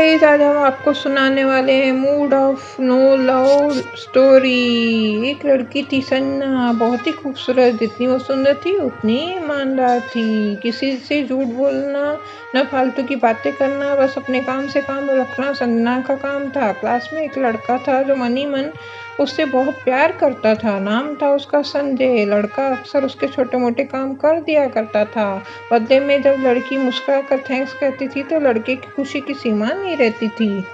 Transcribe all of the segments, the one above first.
Guys, आज हम आपको सुनाने वाले हैं mood off no love story. एक लड़की थी सन्ना, बहुत ही खूबसूरत। जितनी वो सुंदर थी उतनी ईमानदार थी। किसी से झूठ बोलना, न फालतू की बातें करना, बस अपने काम से काम रखना सन्ना का काम था। क्लास में एक लड़का था जो मन ही मन उससे बहुत प्यार करता था। नाम था उसका संजय। लड़का अक्सर उसके छोटे मोटे काम कर दिया करता था। बदले में जब लड़की मुस्कुरा कर थैंक्स कहती थी तो लड़के की खुशी की सीमा नहीं रहती थी।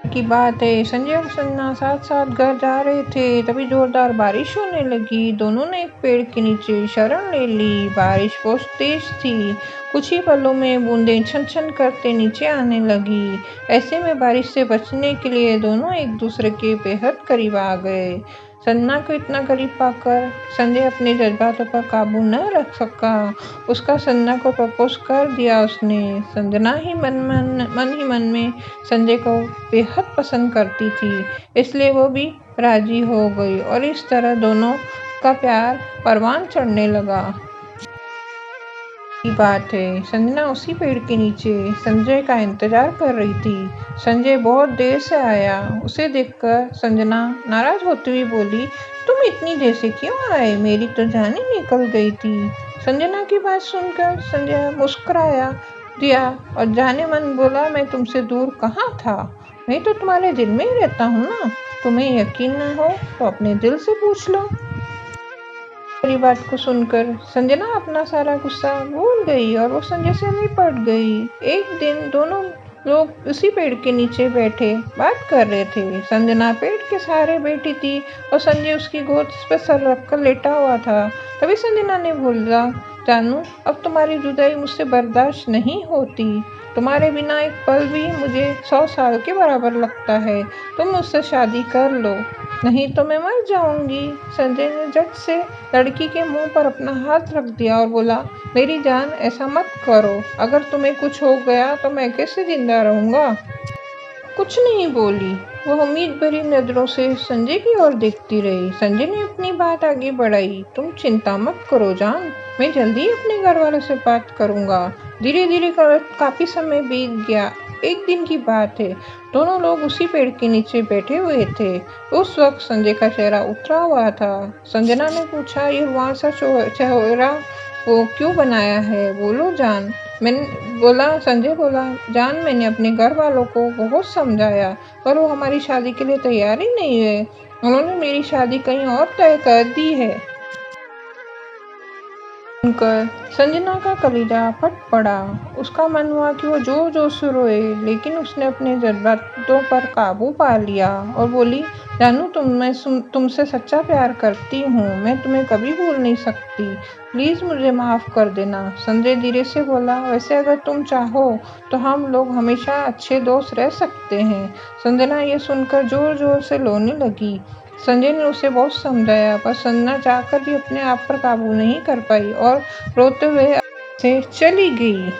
की बात है, संजय और सन्ना साथ साथ घर जा रहे थे, तभी जोरदार बारिश होने लगी। दोनों ने एक पेड़ के नीचे शरण ले ली। बारिश बहुत तेज थी। कुछ ही पलों में बूंदें छन छन करते नीचे आने लगी। ऐसे में बारिश से बचने के लिए दोनों एक दूसरे के बेहद करीब आ गए। सन्ना को इतना करीब पाकर संजय अपने जज्बातों पर काबू न रख सका। उसका सन्ना को प्रपोज कर दिया उसने। संजना ही मन में संजय को बेहद पसंद करती थी, इसलिए वो भी राजी हो गई और इस तरह दोनों का प्यार परवान चढ़ने लगा। की बात है, संजना उसी पेड़ के नीचे संजय का इंतजार कर रही थी। संजय बहुत देर से आया। उसे देखकर संजना नाराज होती हुई बोली, तुम इतनी देर से क्यों आए? मेरी तो जान ही निकल गई थी। संजना की बात सुनकर संजय मुस्कुराया दिया और जाने मन बोला, मैं तुमसे दूर कहाँ था, मैं तो तुम्हारे दिल में ही रहता हूँ ना। तुम्हें यकीन न हो तो अपने दिल से पूछ लो। मेरी बात को सुनकर संजना अपना सारा गुस्सा भूल गई और वो संजय से लिपट गई। एक दिन दोनों लोग उसी पेड़ के नीचे बैठे बात कर रहे थे। संजना पेड़ के सहारे बैठी थी और संजय उसकी गोद पर सर रखकर लेटा हुआ था। तभी संजना ने बोला, जानू, अब तुम्हारी जुदाई मुझसे बर्दाश्त नहीं होती। तुम्हारे बिना एक पल भी मुझे 100 साल के बराबर लगता है। तुम मुझसे शादी कर लो, नहीं तो मैं मर जाऊंगी। संजय ने झट से लड़की के मुंह पर अपना हाथ रख दिया और बोला, मेरी जान, ऐसा मत करो। अगर तुम्हें कुछ हो गया तो मैं कैसे जिंदा रहूंगा? कुछ नहीं बोली। वह उम्मीद भरी नजरों से संजय की ओर देखती रही। संजय ने अपनी बात आगे बढ़ाई, तुम चिंता मत करो जान, मैं जल्दी ही अपने घर वालों से बात करूंगा। धीरे धीरे काफी समय बीत गया। एक दिन की बात है, दोनों लोग उसी पेड़ के नीचे बैठे हुए थे। उस वक्त संजय का चेहरा उतरा हुआ था। संजना ने पूछा, ये वहां सा चेहरा वो क्यों बनाया है? बोलो जान। संजय बोला, जान, मैंने अपने घर वालों को बहुत समझाया पर वो हमारी शादी के लिए तैयार ही नहीं है। उन्होंने मेरी शादी कहीं और तय कर दी है। सुनकर संजना का कलेजा फट पड़ा। उसका मन हुआ कि वो जोर जोर से रोए, लेकिन उसने अपने जज्बातों पर काबू पा लिया और बोली, जानू, तुमसे सच्चा प्यार करती हूँ, मैं तुम्हें कभी भूल नहीं सकती। प्लीज मुझे माफ कर देना। संजय धीरे से बोला, वैसे अगर तुम चाहो तो हम लोग हमेशा अच्छे दोस्त रह सकते हैं। संजना ये सुनकर जोर जोर से रोने लगी। संजय ने उसे बहुत समझाया पर संजना चाहकर भी अपने आप पर काबू नहीं कर पाई और रोते हुए से चली गई।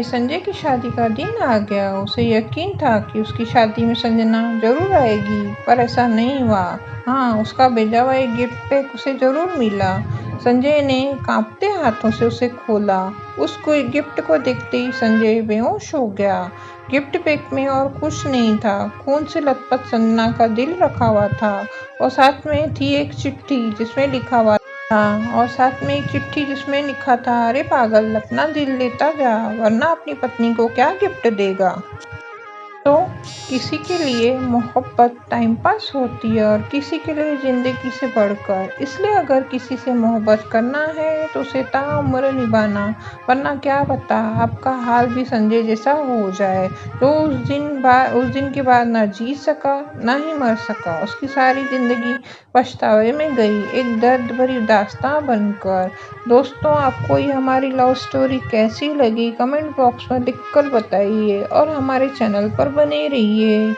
संजय की शादी का दिन आ गया। उसे यकीन था कि उसकी शादी में संजना जरूर आएगी, पर ऐसा नहीं हुआ। हाँ, उसका भेजा हुआ एक गिफ्ट पैक उसे जरूर मिला। संजय ने कांपते हाथों से उसे खोला। उसको गिफ्ट को देखते ही संजय बेहोश हो गया। गिफ्ट पैक में और कुछ नहीं था, खून से लथपथ संजना का दिल रखा हुआ था और साथ में थी एक चिट्ठी जिसमें लिखा हुआ था, अरे पागल, अपना दिल लेता जा, वरना अपनी पत्नी को क्या गिफ्ट देगा। तो किसी के लिए मोहब्बत टाइम पास होती है और किसी के लिए ज़िंदगी से बढ़कर। इसलिए अगर किसी से मोहब्बत करना है तो उसे ताउम्र निभाना, वरना क्या पता आपका हाल भी संजय जैसा हो जाए, तो उस दिन के बाद ना जी सका ना ही मर सका। उसकी सारी ज़िंदगी पछतावे में गई, एक दर्द भरी दास्तां बनकर। दोस्तों, आपको ये हमारी लव स्टोरी कैसी लगी कमेंट बॉक्स में लिखकर बताइए और हमारे चैनल पर बने रहिए।